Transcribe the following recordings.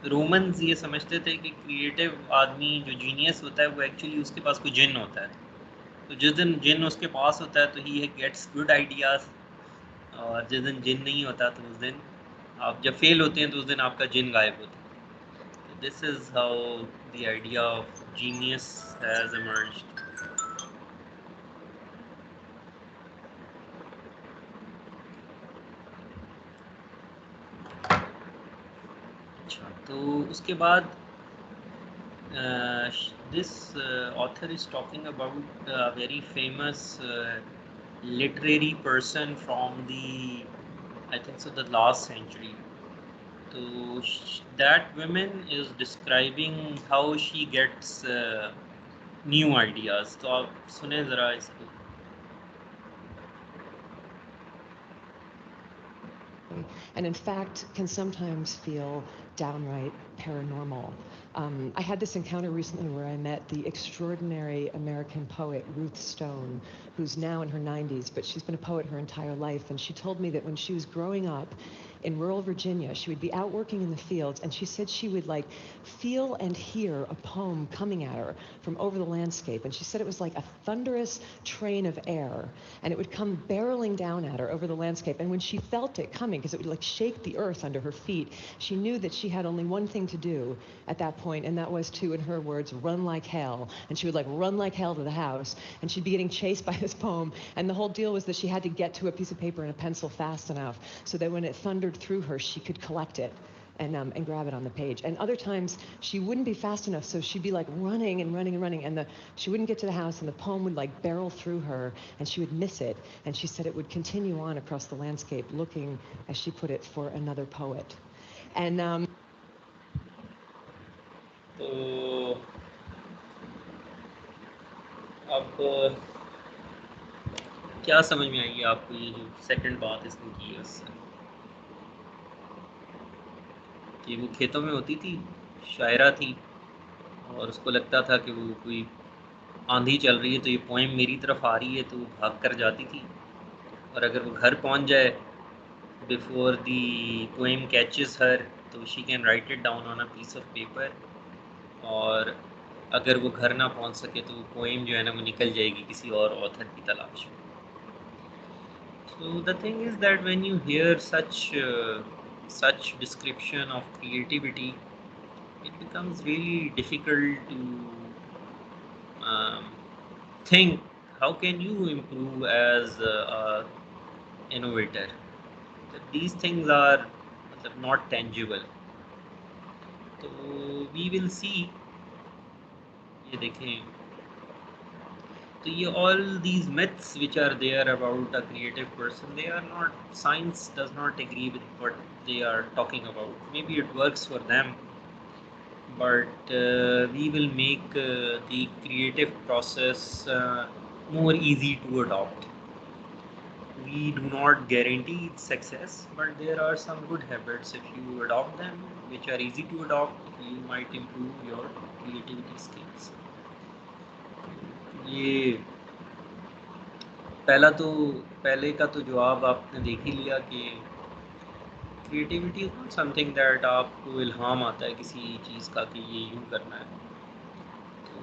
Romans ये समझते थे कि क्रिएटिव आदमी जो जीनियस होता है वो एक्चुअली उसके पास कोई जिन होता है, तो जिस दिन जिन उसके पास होता है तो ही गेट्स गुड आइडियाज़, और जिस दिन जिन नहीं होता तो उस दिन आप जब फेल होते हैं तो उस दिन आपका जिन गायब होता है। तो this is how the idea of genius has emerged। अच्छा, तो उसके बाद this author is talking about a very famous literary person from the, I think so, the last century. So that woman is describing how she gets new ideas. तो आप सुने ज़रा इसको। And in fact can sometimes feel downright paranormal. I had this encounter recently where I met the extraordinary American poet Ruth Stone, who's now in her 90s, but she's been a poet her entire life. And she told me that when she was growing up in rural Virginia, she would be out working in the fields, and she said she would like feel and hear a poem coming at her from over the landscape. And she said it was like a thunderous train of air, and it would come barreling down at her over the landscape. And when she felt it coming, because it would like shake the earth under her feet, she knew that she had only one thing to do at that point, and that was to, in her words, run like hell. And she would like run like hell to the house, and she'd be getting chased by this poem. And the whole deal was that she had to get to a piece of paper and a pencil fast enough so that when it thundered through her, she could collect it and grab it on the page. And other times she wouldn't be fast enough, so she'd be like running and running and running, and she wouldn't get to the house, and the poem would like barrel through her, and she would miss it. And she said it would continue on across the landscape, looking, as she put it, for another poet. And तो अब क्या समझ में आई आपको ये जो second बात इसने की है उससे, कि वो खेतों में होती थी, शायरा थी, और उसको लगता था कि वो कोई आंधी चल रही है तो ये पोएम मेरी तरफ आ रही है, तो वो भाग कर जाती थी, और अगर वो घर पहुंच जाए before the poem catches her, तो she can write it down on a piece of paper, और अगर वो घर ना पहुंच सके तो वो पोएम जो है ना वो निकल जाएगी किसी और ऑथर की तलाश में। So the thing is that when you hear such description of creativity, it becomes really difficult to um, think how can you improve as a innovator. These things are not tangible. तो we will see, ये देखें, तो ये all these myths which are there about a creative person, they are not, science does not agree with what they are talking about. Maybe it works for them, but we will make the creative process more easy to adopt. We do not guarantee its success, but there are some good habits. If you adopt them, which are easy to adopt, you might improve your creativity skills. ये पहले का तो जवाब आपने देख ही लिया कि creativity is not something that आपको इल्हाम आता है किसी चीज़ का कि ये यूँ करना है। तो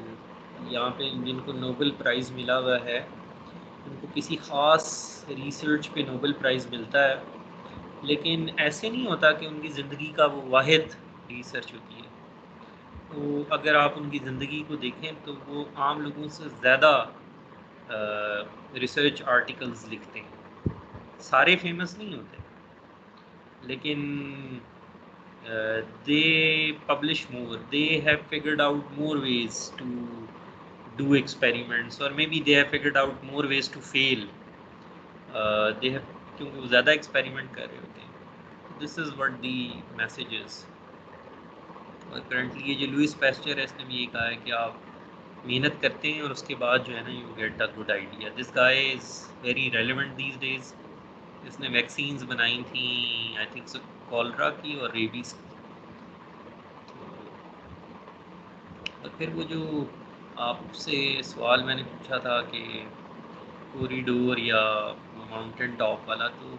यहाँ पे जिनको नोबेल प्राइज़ मिला हुआ है उनको किसी ख़ास रिसर्च पे नोबेल प्राइज़ मिलता है, लेकिन ऐसे नहीं होता कि उनकी ज़िंदगी का वो वाहिद रिसर्च होती है। तो अगर आप उनकी ज़िंदगी को देखें तो वो आम लोगों से ज़्यादा रिसर्च आर्टिकल्स लिखते हैं। सारे फेमस नहीं होते, लेकिन they publish more, they have figured out more ways to do experiments, और maybe they have figured out more ways to fail, they have, क्योंकि वो ज़्यादा एक्सपेरिमेंट कर रहे होते हैं। This is what the message is. और currently ये जो लुइस पैस्चर है इसने भी ये कहा है कि आप मेहनत करते हैं और उसके बाद जो है ना you get a good idea. This guy is very relevant these days. इसने वैक्सीन्स बनाई थी, आई थिंक सो, कॉलरा की और रेबीज़ की। और फिर वो जो आपसे सवाल मैंने पूछा था कि कॉरिडोर या माउंटेन टॉप वाला, तो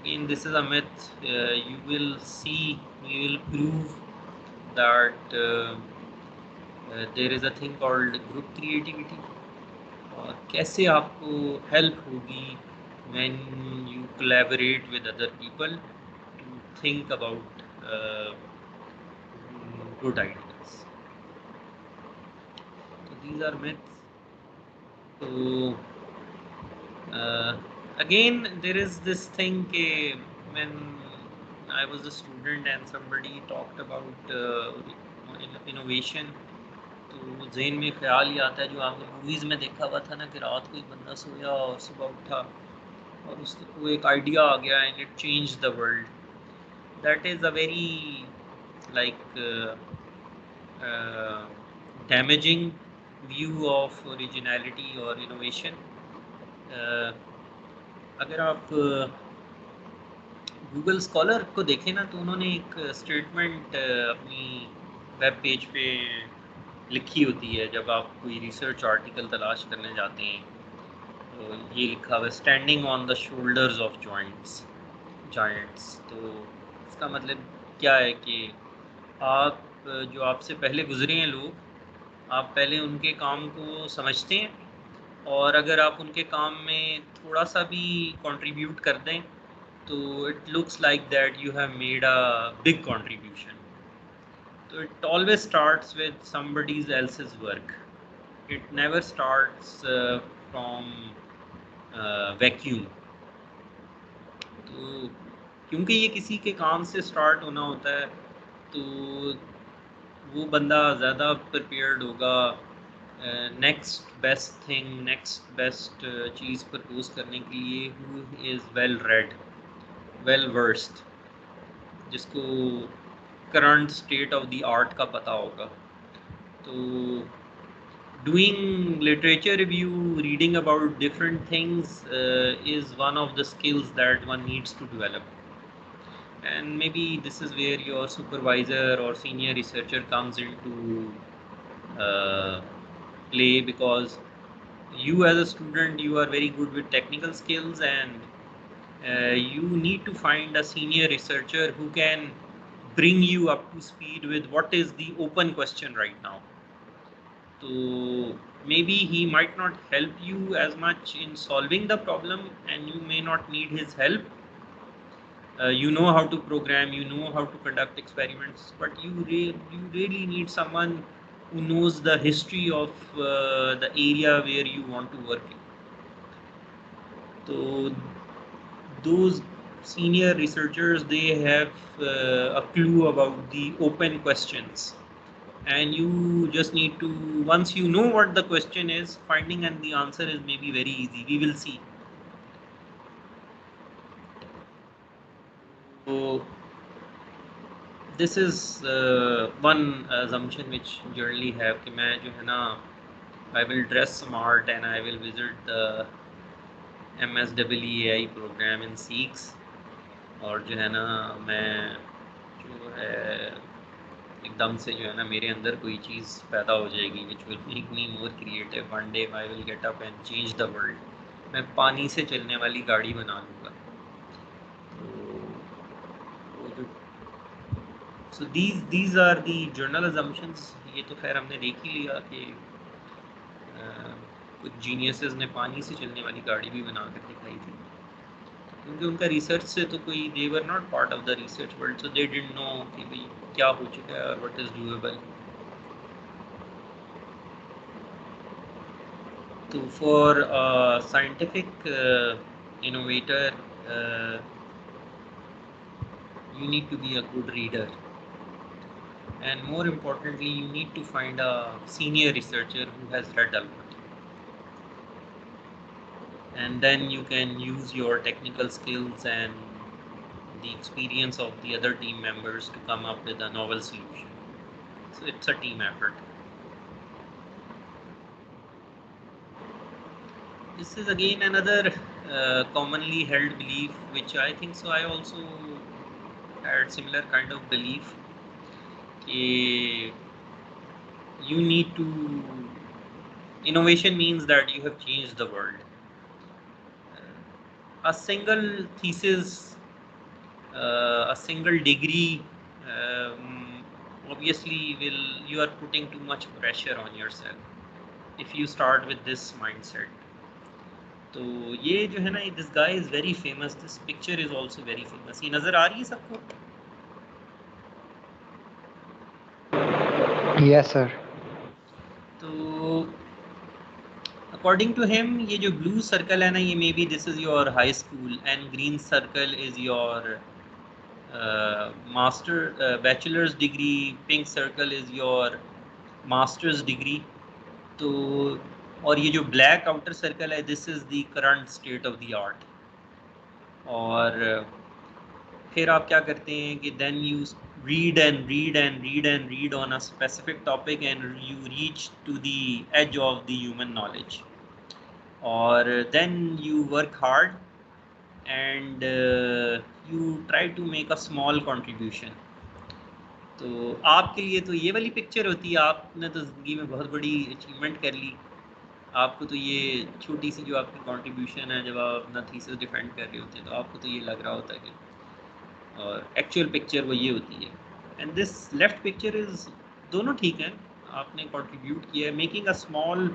again this is a myth. You will see, we will prove that there is a thing called group creativity, और कैसे आपको help होगी when you collaborate with other people to think about good ideas. So these are myths. So again, there is this thing when I was a student and somebody talked about innovation, तो जहन में ख्याल ही आता है जो आपने movies में देखा हुआ था ना, कि रात को एक बंदा सोया और सुबह उठा और उसको एक आइडिया आ गया and it change the world. That is a very like damaging view of originality और इनोवेशन. अगर आप गूगल स्कॉलर को देखें ना, तो उन्होंने एक स्टेटमेंट अपनी वेब पेज पे लिखी होती है जब आप कोई रिसर्च आर्टिकल तलाश करने जाते हैं. तो ये लिखा हुआ है, standing on the shoulders of giants. तो इसका मतलब क्या है कि आप जो आपसे पहले गुजरे हैं लोग, आप पहले उनके काम को समझते हैं, और अगर आप उनके काम में थोड़ा सा भी कंट्रीब्यूट कर दें तो it looks like that you have made a big contribution. So it always starts with somebody else's work. It never starts from vacuum. तो क्योंकि ये किसी के काम से स्टार्ट होना होता है, तो वो बंदा ज़्यादा प्रिपेयर्ड होगा next best thing, next best चीज़ प्रपोज करने के लिए, who is well read, well versed, जिसको current state of the art का पता होगा. तो doing literature review, reading about different things is one of the skills that one needs to develop. And maybe this is where your supervisor or senior researcher comes into play, because you as a student, you are very good with technical skills, and you need to find a senior researcher who can bring you up to speed with what is the open question right now. So maybe he might not help you as much in solving the problem, and you may not need his help. You know how to program, you know how to conduct experiments, but you really need someone who knows the history of the area where you want to work in. So those senior researchers, they have a clue about the open questions, and you just need to, once you know what the question is, finding and the answer is maybe very easy. We will see. So this is one assumption which generally have कि मैं जो है ना, I will dress smart and I will visit the MSEEAI program in SEEKS, और जो है ना मैं जो है एकदम से जो है ना मेरे अंदर कोई चीज़ पैदा हो जाएगी which will make me more creative. One day I will get up and change the world. मैं पानी से चलने वाली गाड़ी बना लूँगा. So these are the journal assumptions. ये तो खैर हमने देख ही लिया कि कुछ जीनियसेस ने पानी से चलने वाली गाड़ी भी बना कर दिखाई थी, क्योंकि उनका रिसर्च से तो कोई, they were not part of the research world, so they didn't know कि भाई क्या हो चुका है और what is doable. तो for a scientific innovator, you need to be a good reader, and more importantly, you need to find a senior researcher who has read a lot, and then you can use your technical skills and the experience of the other team members to come up with a novel solution. So it's a team effort. This is again another commonly held belief, which I think so I also had similar kind of belief. You need to, innovation means that you have changed the world. A single thesis, a single degree obviously you are putting too much pressure on yourself if you start with this mindset. तो ये जो है ना, this guy is very famous, this picture is also very famous. ये नज़र आ रही है सबको? Yes sir. तो अकॉर्डिंग टू हिम ये जो ब्लू सर्कल है ना, ये may be this is your high school, and green circle is your master bachelors degree, pink circle is your masters degree. तो और ये जो ब्लैक आउटर सर्कल है, this is the current state of the art. और फिर आप क्या करते हैं कि then you read and read and read and read on a specific topic and you reach to the edge of the human knowledge, or then you work hard and you try to make a small contribution. तो आपके लिए तो ये वाली picture होती है, आपने तो ज़िंदगी में बहुत बड़ी अचीवमेंट कर ली. आपको तो ये छोटी सी जो आपकी कंट्रीब्यूशन है, जब आप अपना थीसिस डिफेंड कर रहे होते हैं, तो आपको तो ये लग रहा होता है कि, और एक्चुअल पिक्चर वो ये होती है. And this left picture is, दोनों ठीक हैं, आपने कंट्रीब्यूट किया है. Making a small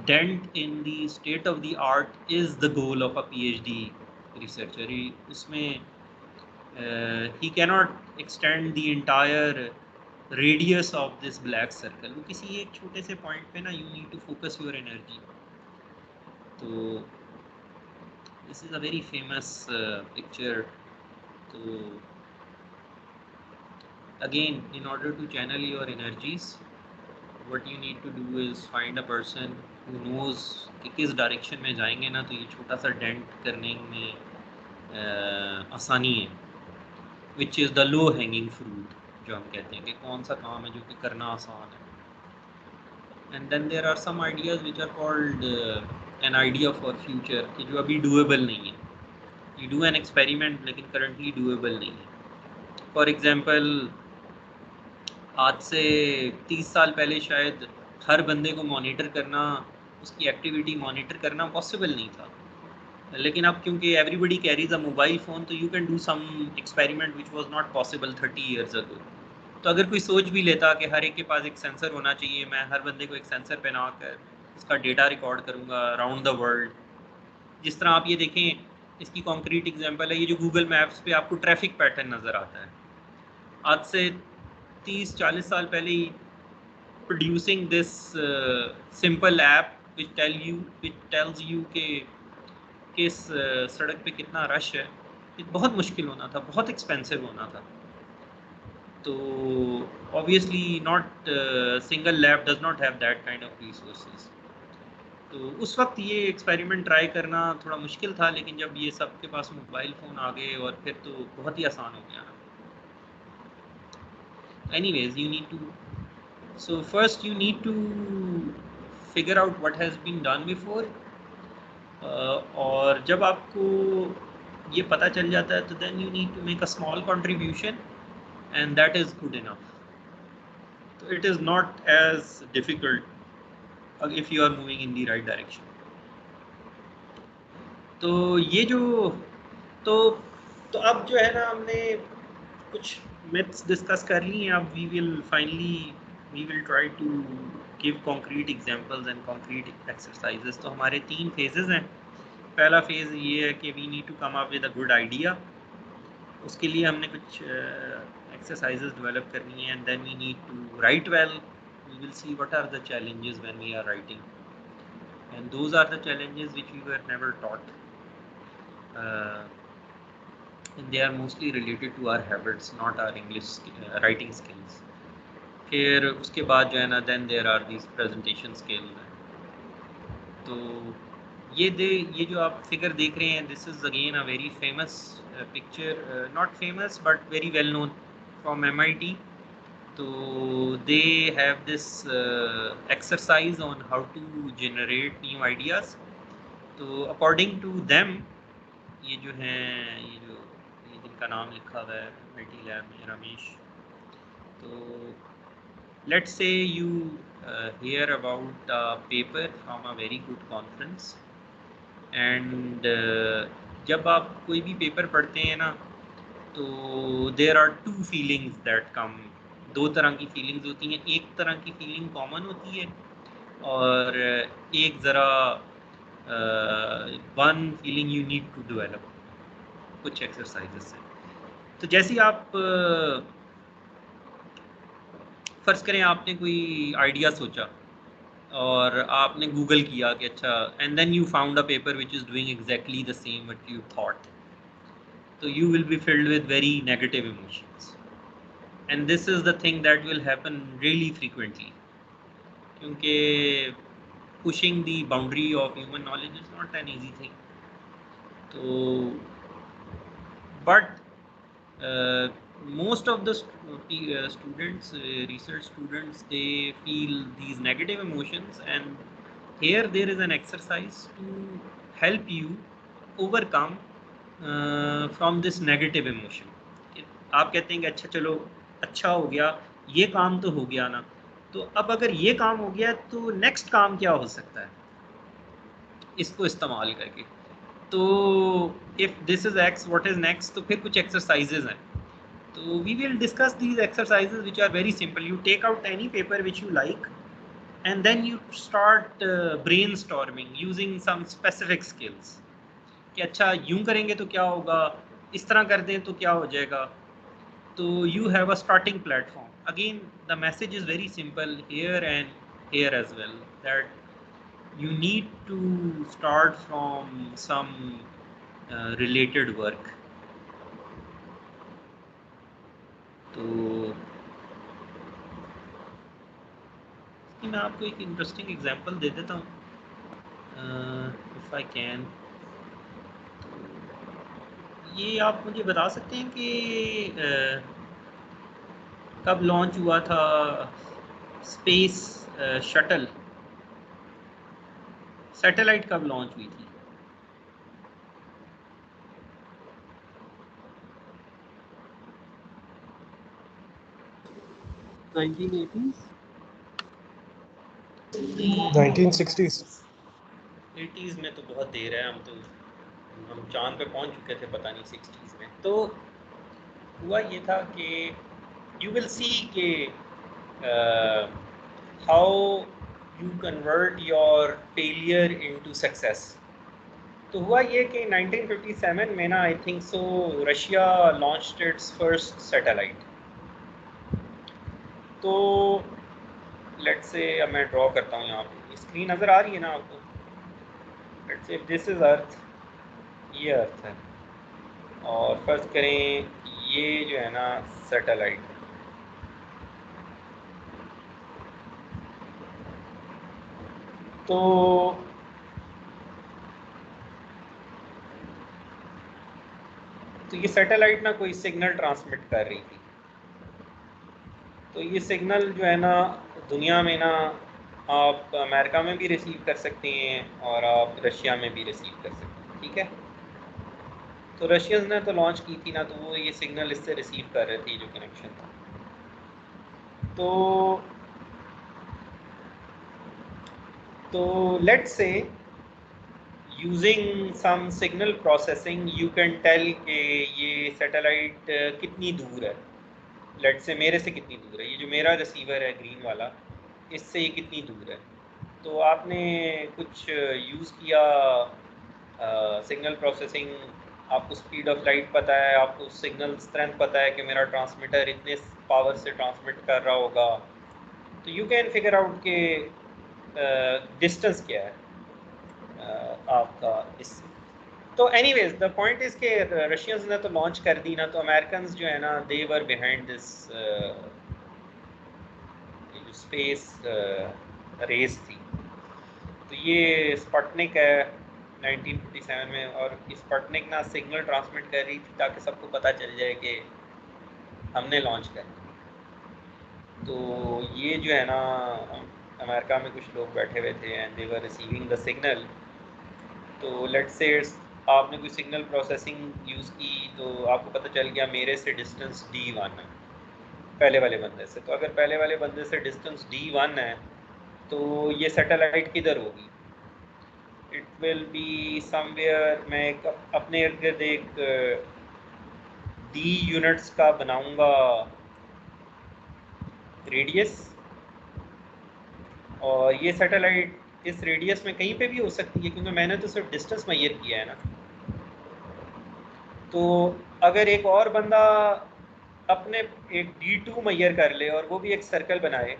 dent in the state of the art is the goal of a PhD researcher. उसमें ही cannot extend the entire radius of this black circle. वो किसी एक छोटे से पॉइंट पे ना, you need to focus your energy. तो this is a very famous picture. तो again, in order to channel your energies, what you need to do is find a person who knows कि किस direction में जाएंगे ना, तो ये छोटा सा डेंट करने में आसानी है, which is the low hanging fruit, जो हम कहते हैं कि कौन सा काम है जो कि करना आसान है. And then there are some ideas which are called an idea for future, कि जो अभी डूएबल नहीं है. यू डू एन एक्सपेरिमेंट लेकिन करंटली डूएबल नहीं है. फॉर एग्जाम्पल, आज से 30 साल पहले शायद हर बंदे को मॉनिटर करना, उसकी एक्टिविटी मॉनिटर करना पॉसिबल नहीं था. लेकिन अब क्योंकि everybody carries a mobile phone, तो you can do some experiment which was not possible 30 years ago. तो अगर कोई सोच भी लेता कि हर एक के पास एक सेंसर होना चाहिए, मैं हर बंदे को एक सेंसर पहना कर उसका डेटा रिकॉर्ड करूँगा अराउंड द वर्ल्ड. जिस तरह आप ये देखें, इसकी कॉन्क्रीट एग्जांपल है ये जो गूगल मैप्स पे आपको ट्रैफिक पैटर्न नज़र आता है. आज से 30-40 साल पहले ही producing this simple app which tells you कि किस सड़क पे कितना रश है, ये बहुत मुश्किल होना था, बहुत एक्सपेंसिव होना था. तो obviously not single lab does not have that kind of resources. तो उस वक्त ये एक्सपेरिमेंट ट्राई करना थोड़ा मुश्किल था, लेकिन जब ये सबके पास मोबाइल फ़ोन आ गए और फिर तो बहुत ही आसान हो गया. Anyways, you need to, so first you need to figure out what has been done before. और जब आपको ये पता चल जाता है, तो then you need to make a small contribution and that is good enough. So it is not as difficult if you are moving in the right direction. तो ये जो तो अब जो है ना, हमने कुछ myths डिस्कस कर ली हैं. अब we will try to give concrete examples and concrete exercises. तो हमारे 3 phases हैं. पहला फेज़ ये है कि we need to come up with a good idea. उसके लिए हमने कुछ exercises develop करनी है, and then we need to write well. We will see what are the challenges when we are writing, and those are the challenges which we were never taught. And they are mostly related to our habits, not our English writing skills. फिर उसके बाद जो है ना, then there are these presentation skills. तो ये जो आप फिगर देख रहे हैं, this is again a very famous picture, not famous but very well known from MIT. तो they have this exercise on how to generate new ideas. तो according to them, ये जो हैं, ये जिनका नाम लिखा हुआ है MIT लैब में, रमेश. तो let's say you hear about a paper from a very good conference, and जब आप कोई भी पेपर पढ़ते हैं ना, तो there are 2 feelings that come दो तरह की फीलिंग्स होती हैं, एक तरह की फीलिंग कॉमन होती है और एक ज़रा one feeling you need to develop कुछ एक्सरसाइजेस से। तो जैसे आप फ़र्ज़ करें आपने कोई आइडिया सोचा और आपने गूगल किया कि अच्छा, and then you found a paper which is doing exactly the same what you thought, तो you will be filled with very negative emotions, and this is the thing that will happen really frequently, क्योंकि pushing the boundary of human knowledge is not an easy thing. So, but most of the students, research students, they feel these negative emotions, and here there is an exercise to help you overcome from this negative emotion. आप कहते हैं कि अच्छा चलो अच्छा हो गया, ये काम तो हो गया ना, तो अब अगर ये काम हो गया तो नेक्स्ट काम क्या हो सकता है इसको इस्तेमाल करके। तो if this is x, what is next, तो फिर कुछ एक्सरसाइजेज हैं। तो we will discuss these exercises which are very simple. You take out any paper which you like and then you start brainstorming using some specific skills कि अच्छा यूं करेंगे तो क्या होगा, इस तरह कर दें तो क्या हो जाएगा। तो you have a starting platform. Again, the message is very simple here and here as well, that you need to start from some related work. तो मैं आपको एक इंटरेस्टिंग एग्जांपल दे देता हूँ, इफ़ आई कैन। ये आप मुझे बता सकते हैं कि कब लॉन्च हुआ था स्पेस शटल, सैटेलाइट कब लॉन्च हुई थी? नाइनटीन 80s में तो बहुत देर है, हम चांद पे पहुंच चुके थे, पता नहीं 60s में। तो हुआ ये था कि यू विल सी के how you convert your failure into success. तो हुआ ये कि 1957 में ना, I think so, Russia launched it's first satellite. तो लेट्स से अब मैं ड्रॉ करता हूँ, यहाँ पे स्क्रीन नज़र आ रही है ना आपको? लेट्स से दिस इज़ अर्थ, ये अर्थ है, और फर्ज करें ये जो है ना सैटेलाइट। तो ये सैटेलाइट ना कोई सिग्नल ट्रांसमिट कर रही थी। तो ये सिग्नल जो है ना दुनिया में ना आप अमेरिका में भी रिसीव कर सकते हैं और आप रशिया में भी रिसीव कर सकते हैं, ठीक है। तो रशियंस ने तो लॉन्च की थी ना, तो वो ये सिग्नल इससे रिसीव कर रहे थे, जो कनेक्शन था। तो let's say using some signal processing you can tell कि ये सैटेलाइट कितनी दूर है। लेट्स से मेरे से कितनी दूर है, ये जो मेरा रिसीवर है ग्रीन वाला, इससे ये कितनी दूर है। तो आपने कुछ यूज़ किया सिग्नल प्रोसेसिंग, आपको स्पीड ऑफ लाइट पता है, आपको सिग्नल स्ट्रेंथ पता है कि मेरा ट्रांसमीटर इतने पावर से ट्रांसमिट कर रहा होगा, तो यू कैन फिगर आउट के डिस्टेंस क्या है आपका इससे। तो एनीवेज द पॉइंट इज़ के रशियंस ने तो लॉन्च कर दी ना, तो अमेरिकन्स जो है ना they were behind this space race थी। तो ये स्पुतनिक है 1957 में, और स्पुतनिक ना सिग्नल ट्रांसमिट कर रही थी ताकि सबको पता चल जाए कि हमने लॉन्च कर दी। तो ये जो है ना अमेरिका में कुछ लोग बैठे हुए थे and they were receiving the signal. तो लेट्स से आपने कोई सिग्नल प्रोसेसिंग यूज़ की, तो आपको पता चल गया मेरे से डिस्टेंस D1 है पहले वाले बंदे से। तो अगर पहले वाले बंदे से डिस्टेंस D1 है तो ये सैटेलाइट किधर होगी? It will be somewhere. मैं एक अपने इर्द गिर्द एक D यूनिट्स का बनाऊंगा रेडियस, और ये सैटेलाइट इस रेडियस में कहीं पे भी हो सकती है, क्योंकि मैंने तो सिर्फ डिस्टेंस मेजर किया है ना। तो अगर एक और बंदा अपने एक D2 मेजर कर ले और वो भी एक सर्कल बनाए,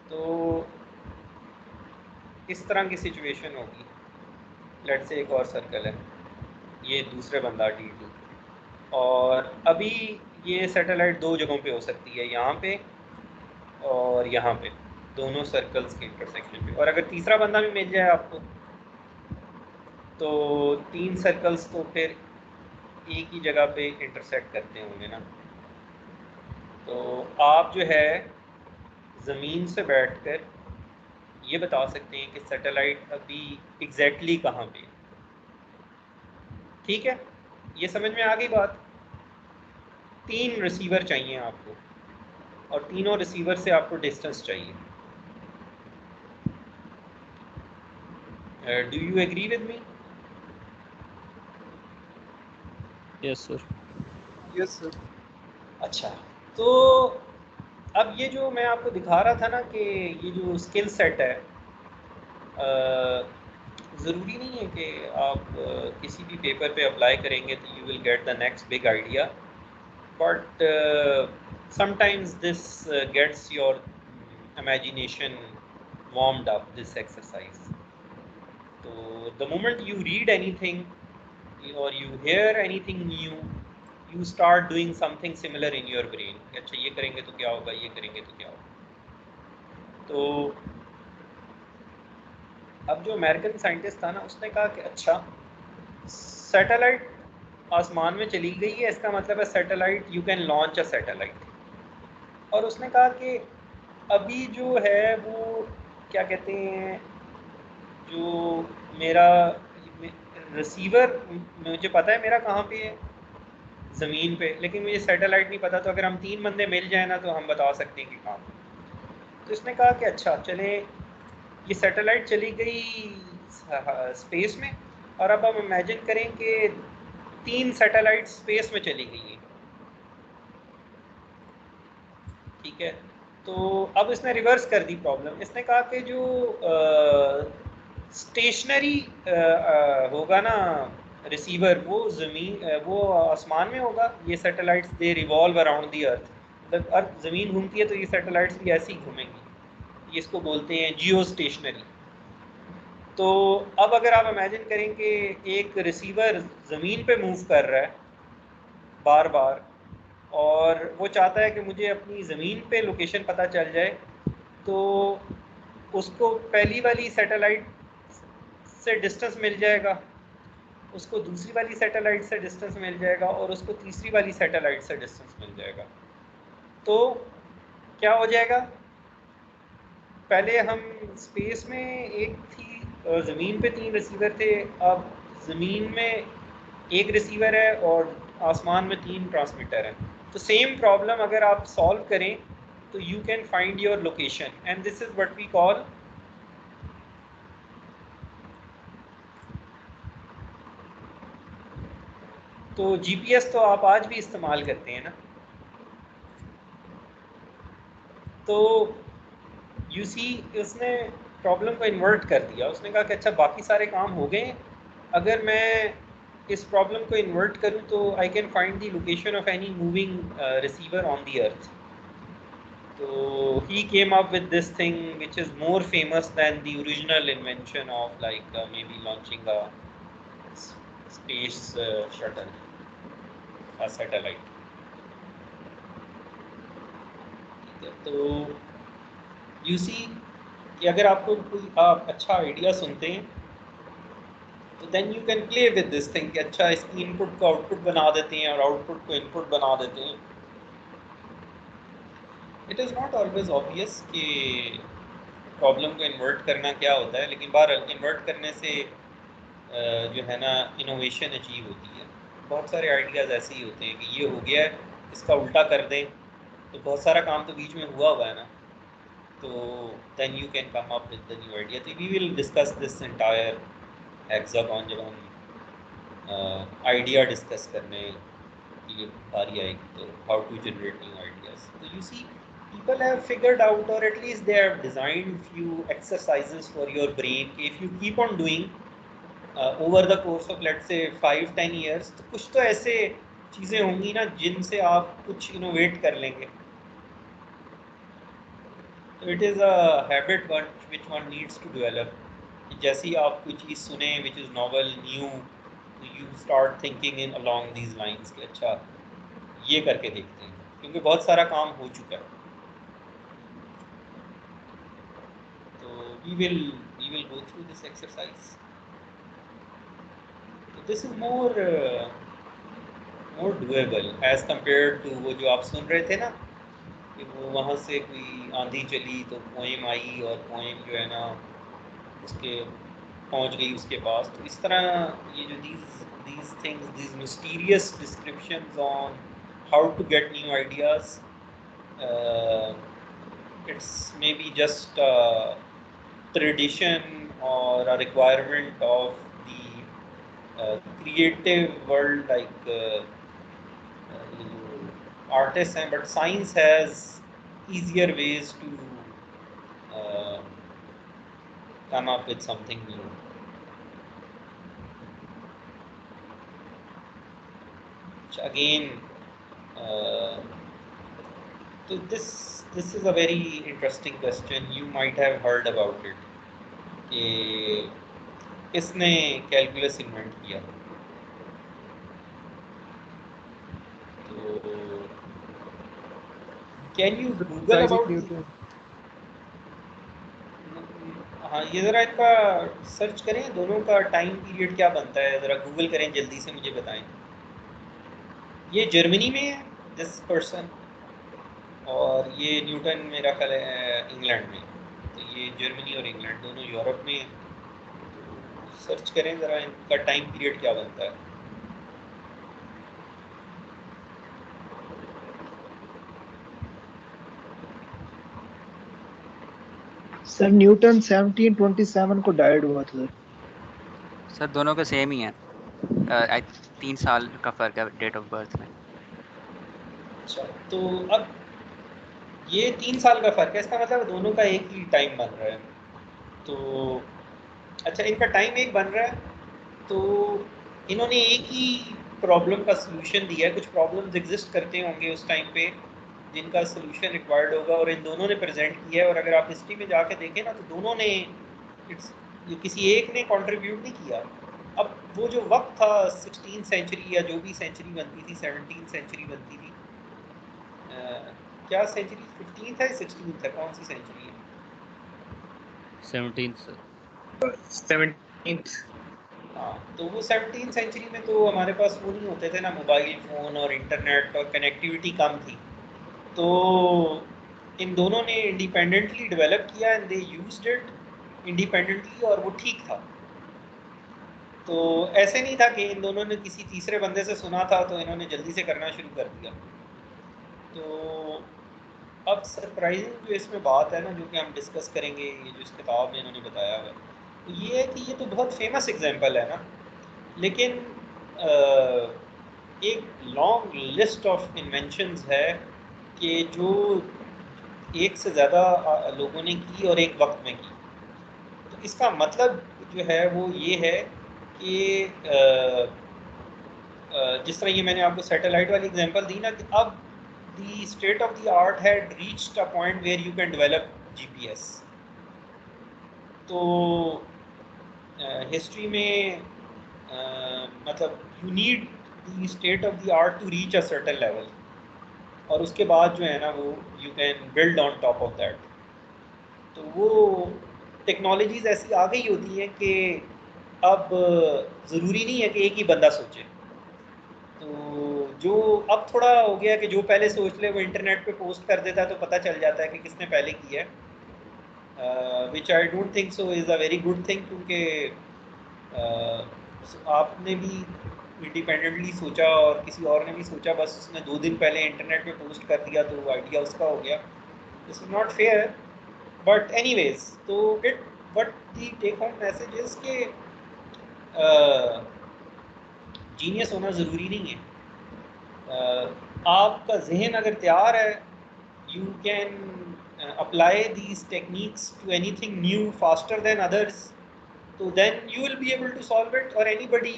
तो इस तरह की सिचुएशन होगी। लेट्स से एक और सर्कल है, ये दूसरे बंदा D2, और अभी ये सैटेलाइट दो जगहों पे हो सकती है, यहाँ पे और यहाँ पे, दोनों सर्कल्स के इंटरसेक्शन पे। और अगर तीसरा बंदा भी मिल जाए आपको, तो 3 सर्कल्स तो फिर एक ही जगह पे इंटरसेक्ट करते होंगे ना। तो आप जो है ज़मीन से बैठकर ये बता सकते हैं कि सैटेलाइट अभी एग्जैक्टली कहाँ पे है। ठीक है, ये समझ में आ गई बात। 3 रिसीवर चाहिए आपको, और तीनों रिसीवर से आपको डिस्टेंस चाहिए। Do you agree with me? Yes sir. Yes sir. अच्छा, तो अब ये जो मैं आपको दिखा रहा था ना कि ये जो स्किल सेट है, ज़रूरी नहीं है कि आप किसी भी पेपर पे अप्लाई करेंगे तो you will get the next big idea, but sometimes this gets your imagination warmed up, this exercise. So the moment you read anything or you hear anything new, you start doing something similar in your brain. अच्छा ये करेंगे तो क्या होगा, ये करेंगे तो क्या होगा। तो अब जो अमेरिकन साइंटिस्ट था ना, उसने कहा कि अच्छा सैटेलाइट आसमान में चली गई है, इसका मतलब है satellite, you can launch a satellite. और उसने कहा कि अभी जो है वो क्या कहते हैं, जो मेरा रिसीवर, मुझे पता है मेरा कहाँ पे है, ज़मीन पे, लेकिन मुझे सैटेलाइट नहीं पता। तो अगर हम 3 बंदे मिल जाए ना, तो हम बता सकते हैं कि कहाँ पे। तो इसने कहा कि अच्छा चले, ये सैटेलाइट चली गई स्पेस में, और अब हम इमेजिन करें कि 3 सैटेलाइट स्पेस में चली गई हैं। ठीक है, तो अब इसने रिवर्स कर दी प्रॉब्लम। इसने कहा कि जो स्टेशनरी होगा ना रिसीवर, वो वो आसमान में होगा। ये satellites they revolve around the earth, मतलब अर्थ ज़मीन घूमती है तो ये सैटेलाइट्स भी ऐसे ही घूमेंगी। ये इसको बोलते हैं जियो स्टेशनरी। तो अब अगर आप इमेजिन करें कि एक रिसीवर ज़मीन पे मूव कर रहा है बार बार, और वो चाहता है कि मुझे अपनी ज़मीन पे लोकेशन पता चल जाए, तो उसको पहली वाली सैटेलाइट से डिस्टेंस मिल जाएगा, उसको दूसरी वाली सैटेलाइट से डिस्टेंस मिल जाएगा, और उसको तीसरी वाली सैटेलाइट से डिस्टेंस मिल जाएगा। तो क्या हो जाएगा, पहले हम स्पेस में एक थी, ज़मीन पे 3 रिसीवर थे, अब ज़मीन में एक रिसीवर है और आसमान में 3 ट्रांसमीटर हैं। तो सेम प्रॉब्लम अगर आप सॉल्व करें तो you can find your location, and this is what we call तो जीपीएस तो आप आज भी इस्तेमाल करते हैं ना। तो यू सी, उसने प्रॉब्लम को इन्वर्ट कर दिया। उसने कहा कि अच्छा बाकी सारे काम हो गए, अगर मैं इस प्रॉब्लम को इन्वर्ट करूं तो I can find the location of any moving receiver on the earth. तो he came up with this thing which is more famous than the original invention of like maybe launching a space shuttle, a satellite. तो you see कि अगर आपको कोई आप अच्छा idea सुनते हैं तो then you can play with this thing कि अच्छा इसकी इनपुट को आउटपुट बना देते हैं और आउटपुट को इनपुट बना देते हैं। It is not always obvious कि प्रॉब्लम को इन्वर्ट करना क्या होता है, लेकिन बार इन्वर्ट करने से जो है ना इनोवेशन अचीव होती है। बहुत सारे आइडियाज़ ऐसे ही होते हैं कि ये हो गया है, इसका उल्टा कर दें, तो बहुत सारा काम तो बीच में हुआ हुआ है ना। तो then you can come up with the new idea. तो we will discuss this entire hexagon जब हम आइडिया डिस्कस करने की ये बारी आएगी तो how to generate new ideas. तो you see people have figured out, or at least they have designed few exercises for your brain. If you keep on doing over the course of let's say 5-10 years, तो कुछ तो ऐसे चीज़ें होंगी ना जिनसे आप कुछ इनोवेट कर लेंगे। तो it is a habit which one needs to develop। जैसे ही आप कोई चीज़ सुने which is novel, new, you start thinking in along these lines कि अच्छा ये करके देखते हैं, क्योंकि बहुत सारा काम हो चुका है। तो we will go through this exercise। तो this is more doable as compared to वो जो आप सुन रहे थे ना कि वो वहाँ से कोई आंधी चली तो पोएम आई और पोएम जो है ना उसके पहुँच गई उसके पास। तो इस तरह ये जो these things, these mysterious descriptions on how to get new ideas, it's maybe just a tradition or a requirement of the creative world, like artists हैं, but science has easier ways to come up with something new। Again, so this is a very interesting question। You might have heard about it कि किसने calculus invent किया। तो can you Google about, हाँ ये ज़रा इनका search करें, दोनों का टाइम पीरियड क्या बनता है, ज़रा गूगल करें जल्दी से मुझे बताएं। ये जर्मनी में है दिस पर्सन, और ये न्यूटन मेरा ख्याल है इंग्लैंड में। तो ये जर्मनी और इंग्लैंड दोनों यूरोप में है। सर्च करें ज़रा इनका टाइम पीरियड क्या बनता है। सर न्यूटन 1727 को डाइड हुआ था सर दोनों का सेम ही है, 3 साल का फर्क है डेट ऑफ बर्थ में। अच्छा, तो अब ये 3 साल का फर्क है, इसका मतलब दोनों का एक ही टाइम बन रहा है। तो अच्छा, इनका टाइम एक बन रहा है, तो इन्होंने एक ही प्रॉब्लम का सलूशन दिया है। कुछ प्रॉब्लम्स एग्जिस्ट करते होंगे उस टाइम पे जिनका सलूशन रिक्वायर्ड होगा, और इन दोनों ने प्रेजेंट किया है। और अगर आप हिस्ट्री में जाके देखें ना, तो दोनों ने ये किसी एक ने कंट्रीब्यूट नहीं किया। अब वो जो वक्त था 16th सेंचुरी या जो भी सेंचुरी बनती थी, 17th सेंचुरी बनती थी, क्या सेंचुरी 15th है 16th है, कौन सी सेंचुरी है? 17th sir. 17th। हाँ, तो वो 17th सेंचुरी में तो हमारे पास वो नहीं होते थे ना, मोबाइल फ़ोन और इंटरनेट, और कनेक्टिविटी कम थी। तो इन दोनों ने इंडिपेंडेंटली डेवलप किया and they used it independently, और वो ठीक था। तो ऐसे नहीं था कि इन दोनों ने किसी तीसरे बंदे से सुना था तो इन्होंने जल्दी से करना शुरू कर दिया। तो अब सरप्राइजिंग जो इसमें बात है ना, जो कि हम डिस्कस करेंगे, ये जो इस किताब में इन्होंने बताया हुआ है, तो ये है कि ये तो बहुत फेमस एग्जांपल है ना, लेकिन एक लॉन्ग लिस्ट ऑफ इन्वेंशंस है कि जो एक से ज़्यादा लोगों ने की और एक वक्त में की। तो इसका मतलब जो है वो ये है कि जिस तरह ये मैंने आपको सैटेलाइट वाली एग्जांपल दी ना, कि अब the state of the art had reached a point where you can develop GPS। तो हिस्ट्री में मतलब you need the state of the art to reach a certain level, और उसके बाद जो है ना वो you can build on top of that। तो वो टेक्नोलॉजीज़ ऐसी आ गई होती हैं कि अब ज़रूरी नहीं है कि एक ही बंदा सोचे। तो जो अब थोड़ा हो गया कि जो पहले सोच ले वो इंटरनेट पे पोस्ट कर देता है, तो पता चल जाता है कि किसने पहले किया है, which I don't think so is a very good thing, क्योंकि आपने भी इंडिपेंडेंटली सोचा और किसी और ने भी सोचा, बस उसने 2 दिन पहले इंटरनेट पे पोस्ट कर दिया तो आइडिया उसका हो गया। This is not fair, but anyways, तो it what the take home message is कि जीनियस होना ज़रूरी नहीं है। आपका जहन अगर तैयार है, you can apply these techniques to anything new faster than others, so then you will be able to solve it, or anybody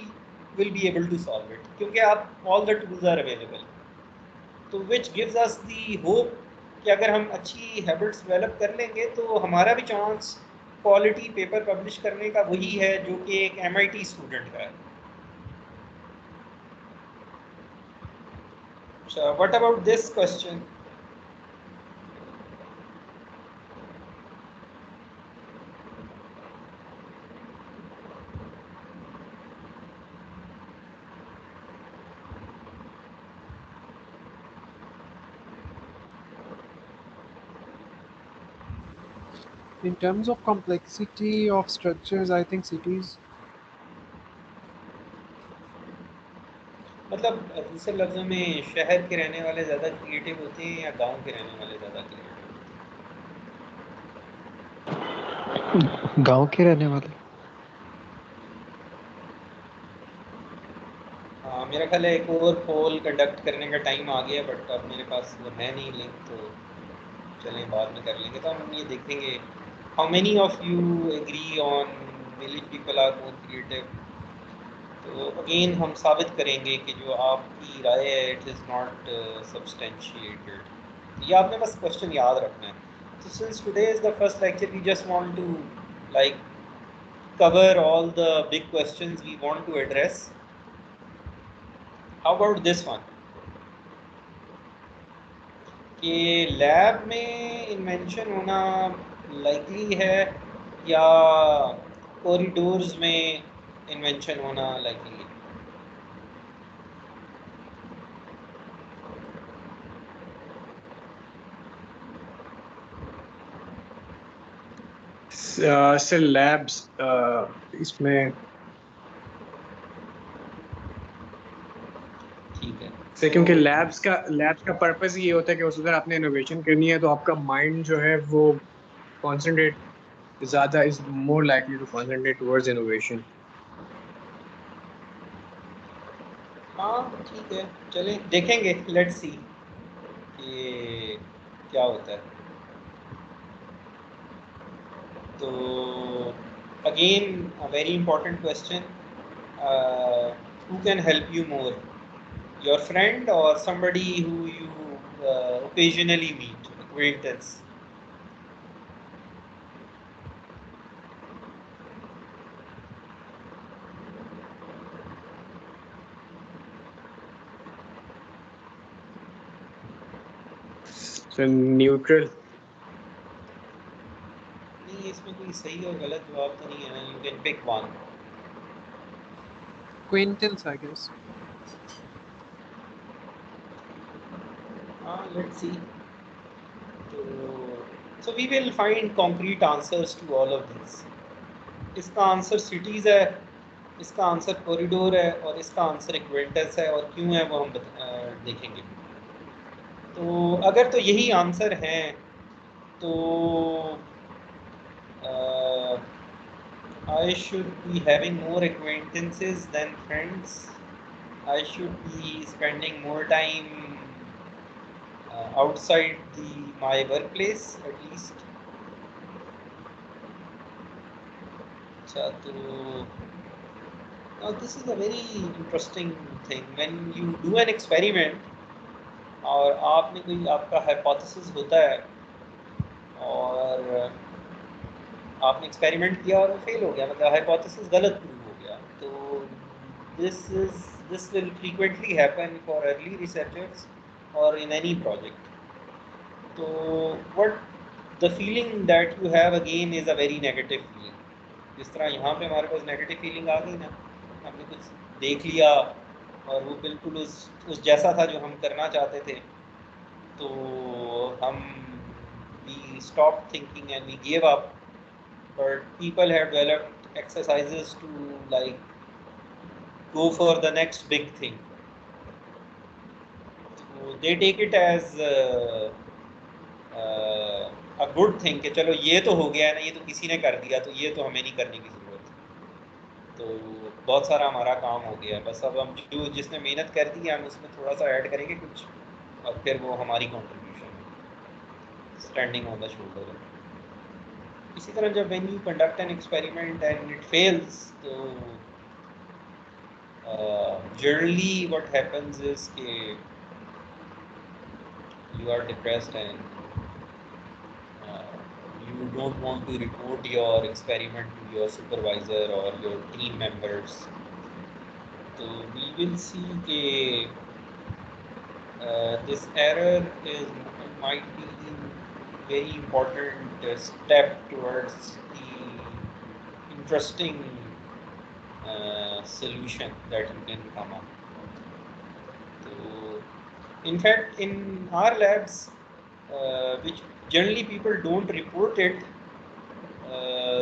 will be able to solve it, क्योंकि आप all the tools are available. तो which gives us the hope कि अगर हम अच्छी habits develop कर लेंगे तो हमारा भी चांस क्वालिटी पेपर पब्लिश करने का वही है जो कि एक MIT स्टूडेंट का है. So what about this question? In terms of complexity of structures, I think cities. मतलब दूसरे लफ्ज़ों में शहर के रहने वाले ज़्यादा क्रिएटिव होते हैं या गांव के रहने वाले ज़्यादा क्रिएटिव? गांव के रहने वाले. हाँ, मेरा ख्याल है एक और पोल कंडक्ट करने का टाइम आ गया, बट अब मेरे पास वो है नहीं लिंक, तो चलें बाद में कर लेंगे. तो हम ये देखेंगे how many of you agree on many people are more creative. तो अगेन हम साबित करेंगे कि जो आपकी राय है इट इज़ नॉट सब्सटेंशिएटेड. ये आपने बस क्वेश्चन याद रखना है. So since today is the first lecture, we just want to like cover all the big questions we want to address. How about this one? कि लैब में invention होना likely है या कॉरिडोर्स में इन्वेंशन होना लाइकली है? Sir labs इसमें ठीक है. सर क्योंकि लैब्स का पर्पस ये होता है कि उस अगर आपने इनोवेशन करनी है तो आपका माइंड जो है वो कॉन्सेंट्रेट ज़्यादा is more likely to concentrate towards innovation. हाँ ठीक है, चलें देखेंगे, लेट्स सी कि क्या होता है. तो again a very important question, who can help you more, your friend or somebody who you occasionally meet, acquaintance? Sir neutral. नहीं, इसमें कोई सही और गलत जवाब तो नहीं है ना. You can pick one. Acquaintance, I guess. Let's see. So we will find concrete answers to all of these. इसका आंसर सिटीज़ है, इसका आंसर कॉरिडोर है और इसका आंसर एक्वेंटेंस है, और क्यों है वो हम देखेंगे. तो अगर तो यही आंसर हैं तो I should be having more acquaintances than friends. I should be spending more time outside my workplace at least. So now this is a very interesting thing. When you do an experiment और आपने कोई आपका hypothesis होता है और आपने experiment किया और वो फेल हो गया, मतलब हाइपोथेसिस गलत प्रूव हो गया, तो this will frequently happen for early researchers or in any project. So what the feeling that you have again is a very negative feeling. जिस तरह यहाँ पे हमारे पास नेगेटिव फीलिंग आ गई ना, हमने कुछ देख लिया और वो बिल्कुल उस जैसा था जो हम करना चाहते थे, तो हम we stopped thinking and we gave up. But people have developed exercises to like go for the next big thing. So they take it as a good thing कि चलो ये तो हो गया ना, ये तो किसी ने कर दिया, तो ये तो हमें नहीं करने की ज़रूरत. तो बहुत सारा हमारा काम हो गया है, बस अब हम जो जिसने मेहनत कर दी है हम उसमें थोड़ा सा ऐड करेंगे कुछ, और फिर वो हमारी कंट्रीब्यूशन है, स्टैंडिंग ऑन द शोल्डर है। इसी तरह जब when you conduct an experiment and it fails, तो जनरली व्हाट हैपेंस इज कि you are depressed and you don't want to report your experiment to your supervisor or your team members. So we will see this error might be very important step towards the interesting solution that you can come up. So in fact in our labs, which generally people don't report it,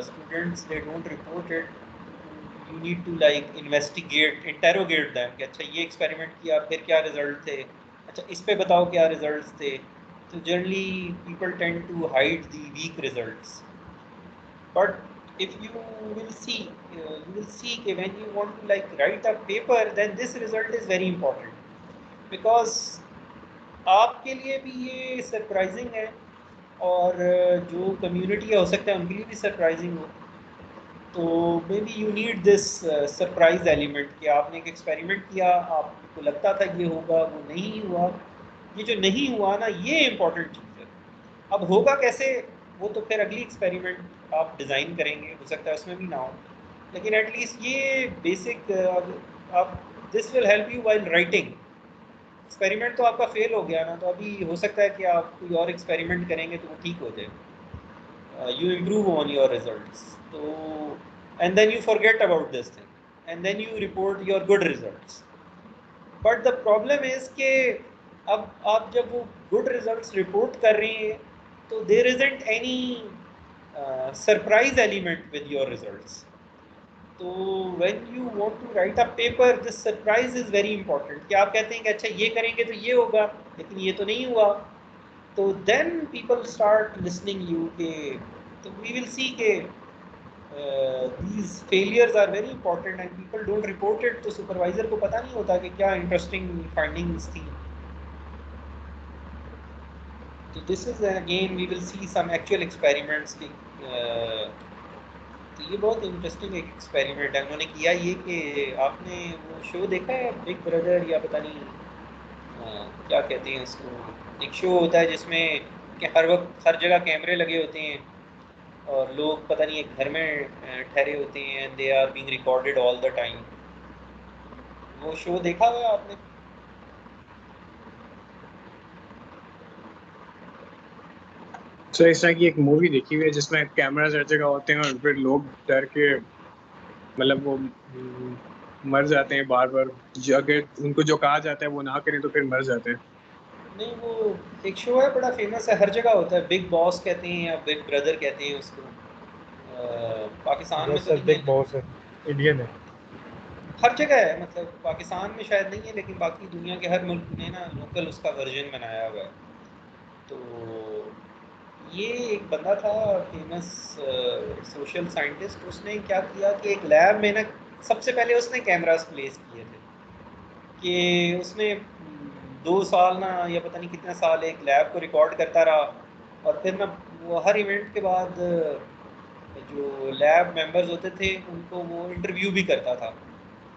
students they don't report it, you need to like interrogate them कि अच्छा ये experiment किया फिर क्या result थे, अच्छा इस पे बताओ क्या results थे. So generally people tend to hide the weak results, but if you will see कि when you want to like write a paper, then this result is very important because आपके लिए भी ये सरप्राइजिंग है और जो community हो सकता है उनके लिए भी सरप्राइजिंग हो. तो may be you need this surprise element कि आपने एक एक्सपेरिमेंट किया, आपको लगता था ये होगा, वो नहीं हुआ. ये जो नहीं हुआ ना, ये इम्पोर्टेंट चीज़ है. अब होगा कैसे, वो तो फिर अगली एक्सपेरिमेंट आप डिज़ाइन करेंगे, हो सकता है उसमें भी ना हो, लेकिन एटलीस्ट ये बेसिक आप this will help you while writing. Experiment तो आपका फेल हो गया ना, तो अभी हो सकता है कि आप कोई और एक्सपेरिमेंट करेंगे तो वो ठीक हो जाए. You improve on your results. So, and then you forget about this thing, and then you report your good results. But the problem is कि अब आप जब वो good results report कर रहे हैं, तो there isn't any surprise element with your results. तो when you want to write a paper, this surprise is very important. कि आप कहते हैं कि अच्छा ये करेंगे तो ये होगा, लेकिन ये तो नहीं हुआ. तो then people start listening you के, तो we will see के these failures are very important and people don't report it. तो supervisor को पता नहीं होता कि क्या interesting findings थी. तो this is again we will see some actual experiments की तो ये बहुत इंटरेस्टिंग एक एक्सपेरिमेंट है. उन्होंने किया ये कि आपने वो शो देखा है बिग ब्रदर, या पता नहीं क्या कहते हैं उसको, एक शो होता है जिसमें कि हर वक्त हर जगह कैमरे लगे होते हैं और लोग पता नहीं एक घर में ठहरे होते हैं, they are being recorded all the time. वो शो देखा हुआ आपने? सो इस तरह की एक मूवी देखी हुई है जिसमें कैमरास हर जगह होते हैं और फिर लोग डर के मतलब वो मर जाते हैं बार बार. अगर उनको जो कहा जाता है वो ना करें तो फिर मर जाते हैं. नहीं, वो एक शो है बड़ा फेमस है, हर जगह होता है, बिग बॉस कहते हैं या बिग ब्रदर कहते हैं उसको. पाकिस्तान में तो नहीं बिग बॉस है, इंडियन है. हर जगह है, मतलब पाकिस्तान में शायद नहीं है लेकिन बाकी दुनिया के हर मुल्क ने ना लोकल उसका वर्जन बनाया हुआ है. तो ये एक बंदा था फेमस सोशल साइंटिस्ट, उसने क्या किया कि एक लैब में ना सबसे पहले उसने कैमरास प्लेस किए थे कि उसने 2 साल ना या पता नहीं कितने साल एक लैब को रिकॉर्ड करता रहा और फिर ना वो हर इवेंट के बाद जो लैब मेंबर्स होते थे उनको वो इंटरव्यू भी करता था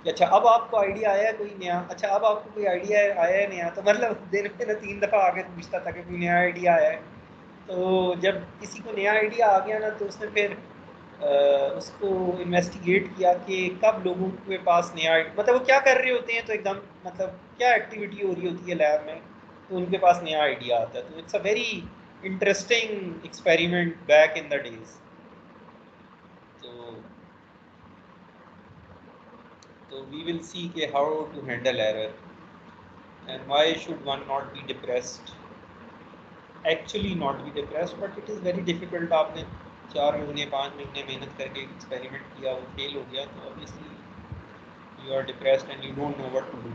कि अच्छा अब आपको आइडिया आया है कोई नया, अच्छा अब आपको कोई आइडिया आया है नया, तो मतलब दिन में ना 3 दफ़ा आके पूछता था कि कोई नया आइडिया आया है. तो जब किसी को नया आइडिया आ गया ना तो उसने फिर उसको इन्वेस्टिगेट किया कि कब लोगों के पास नया मतलब वो क्या कर रहे होते हैं, तो एकदम मतलब क्या एक्टिविटी हो रही होती है लैब में तो उनके पास नया आइडिया आता है. तो it's a very interesting experiment back in the days. तो we will see how to handle error and why should one not be depressed. Actually not be depressed, but it is very difficult. आपने 4 महीने 5 महीने मेहनत करके experiment किया, वो fail हो गया, तो obviously you are depressed and you don't know what to do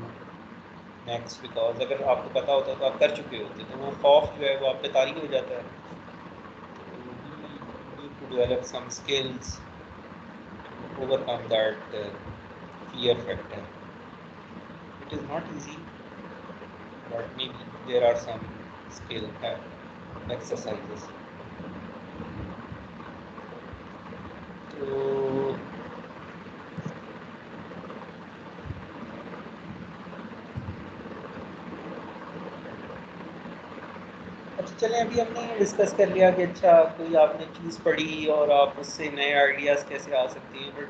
next, because अगर आपको पता होता तो आप कर चुके होते, तो वो खौफ जो है वो आप पे तारी हो जाता है. तो you need to develop some skills to overcome that fear factor. It is not easy, but maybe there are some skill exercises. तो अच्छा चलें, अभी हमने डिस्कस कर लिया कि अच्छा कोई आपने चीज़ पढ़ी और आप उससे नए आइडियाज़ कैसे आ सकते हैं, but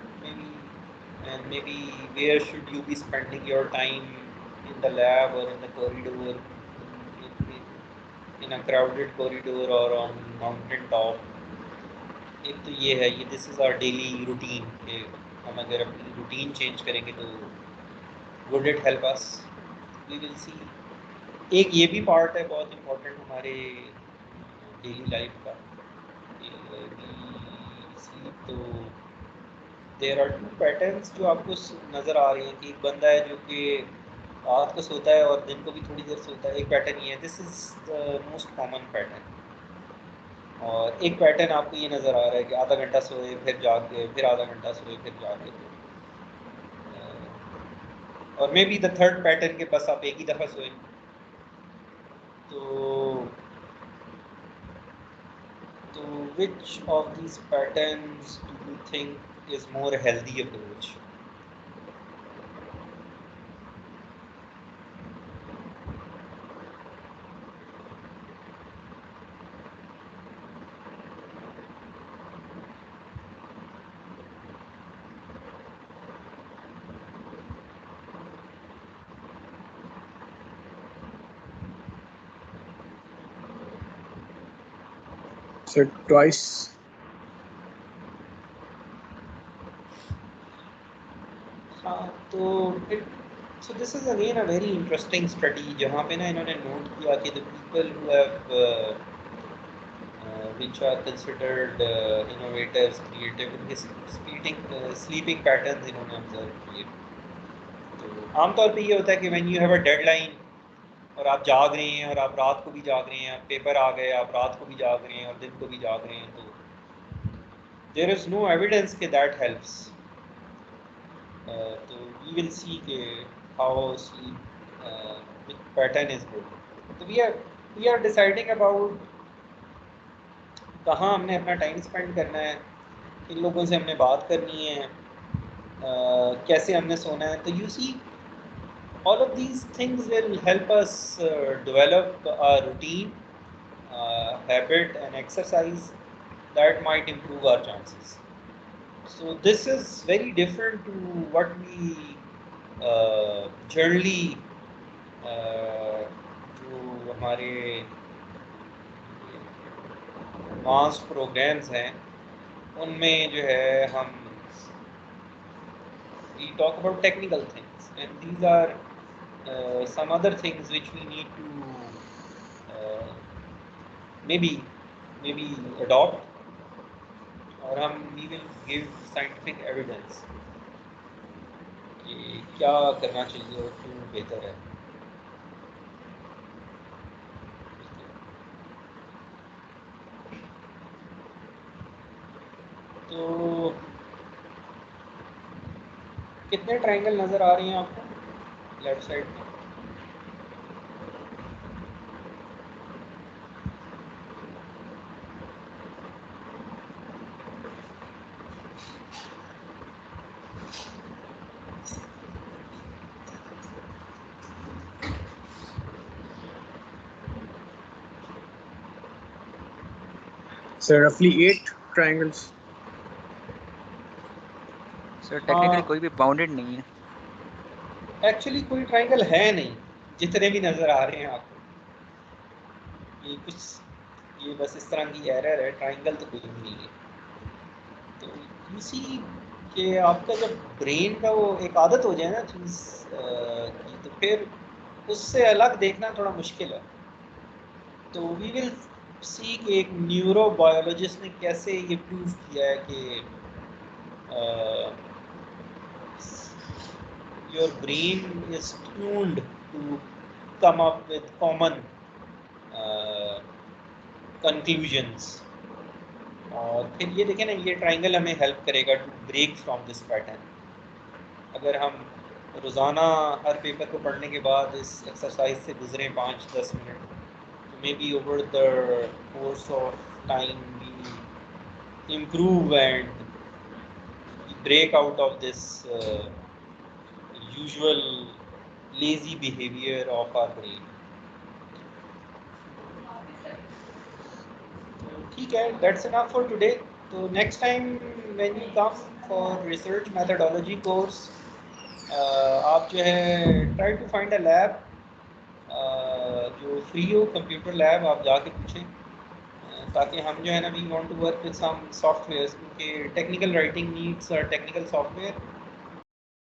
maybe where should you be spending your time, in the lab और in the corridor, in a crowded corridor और ऑन माउंटेन टॉप। एक तो ये है, ये this is our daily routine कि हम अगर अपनी रूटीन चेंज करेंगे तो would it help us, we will see. एक ये भी पार्ट है बहुत इम्पोर्टेंट हमारे डेली लाइफ का, स्लीप। तो देयर आर टू पैटर्न्स जो आपको नज़र आ रही हैं कि एक बंदा है जो कि रात को सोता है और दिन को भी थोड़ी देर सोता है, एक पैटर्न ये है, this is the most common pattern. और एक पैटर्न आपको ये नज़र आ रहा है कि आधा घंटा सोए फिर जाग गए, फिर आधा घंटा सोए फिर जाग गए। और may be the third pattern के बस आप एक ही दफ़ा सोए। तो which of these patterns do you think is more healthy approach? So twice. हाँ, तो so this is again a very interesting study जहाँ पे ना इन्होंने नोट किया कि the people who have which are considered innovators, creative, उनके sleeping patterns इन्होंने observe किए। तो आमतौर पे ये होता है कि when you have a deadline और आप जाग रहे हैं और आप रात को भी जाग रहे हैं, पेपर आ गए, आप रात को भी जाग रहे हैं और दिन को भी जाग रहे हैं, तो देयर इज़ नो एविडेंस कि दैट हेल्प्स। तो वी विल सी कि how sleep pattern is good. तो वी आर डिसाइडिंग अबाउट कहाँ हमने अपना टाइम स्पेंड करना है, किन लोगों से हमने बात करनी है, कैसे हमने सोना है। तो you see all of these things will help us develop a routine, habit and exercise that might improve our chances. So this is very different to what we generally जो हमारे advanced programs हैं उनमें जो है हम we talk about technical things, and these are some other things which we need to maybe adopt, और हम we will give scientific evidence कि क्या करना चाहिए और क्यों बेहतर है। तो कितने ट्रायंगल नज़र आ रही हैं आपको लेफ्ट साइड में? So roughly 8 triangles. Sir technically कोई भी बाउंडेड नहीं है। एक्चुअली कोई ट्रायंगल है नहीं, जितने भी नज़र आ रहे हैं आपको ये कुछ ये बस इस तरह की एरर है, ट्रायंगल तो कोई भी नहीं है। तो यू सी कि आपका जब ब्रेन का वो एक आदत हो जाए ना चीज़ की, तो फिर उससे अलग देखना थोड़ा मुश्किल है। तो वी विल सी कि एक न्यूरोबायोलॉजिस्ट ने कैसे ये प्रूव किया है कि your brain is tuned to come up with common conclusions। और फिर ये देखें ना, ये ट्रायंगल हमें हेल्प करेगा to break from this pattern. अगर हम रोज़ाना हर पेपर को पढ़ने के बाद इस एक्सरसाइज से गुजरें 5-10 मिनट, तो maybe over the course of time we improve and we break out of this usual lazy behavior of our brain. ठीक है, that's enough for today. So next time when you come for research methodology course, आप जो है try to find a lab जो free हो, computer lab आप जाके पूछें, ताकि हम जो है ना we want to work with some softwares, क्योंकि technical writing needs technical software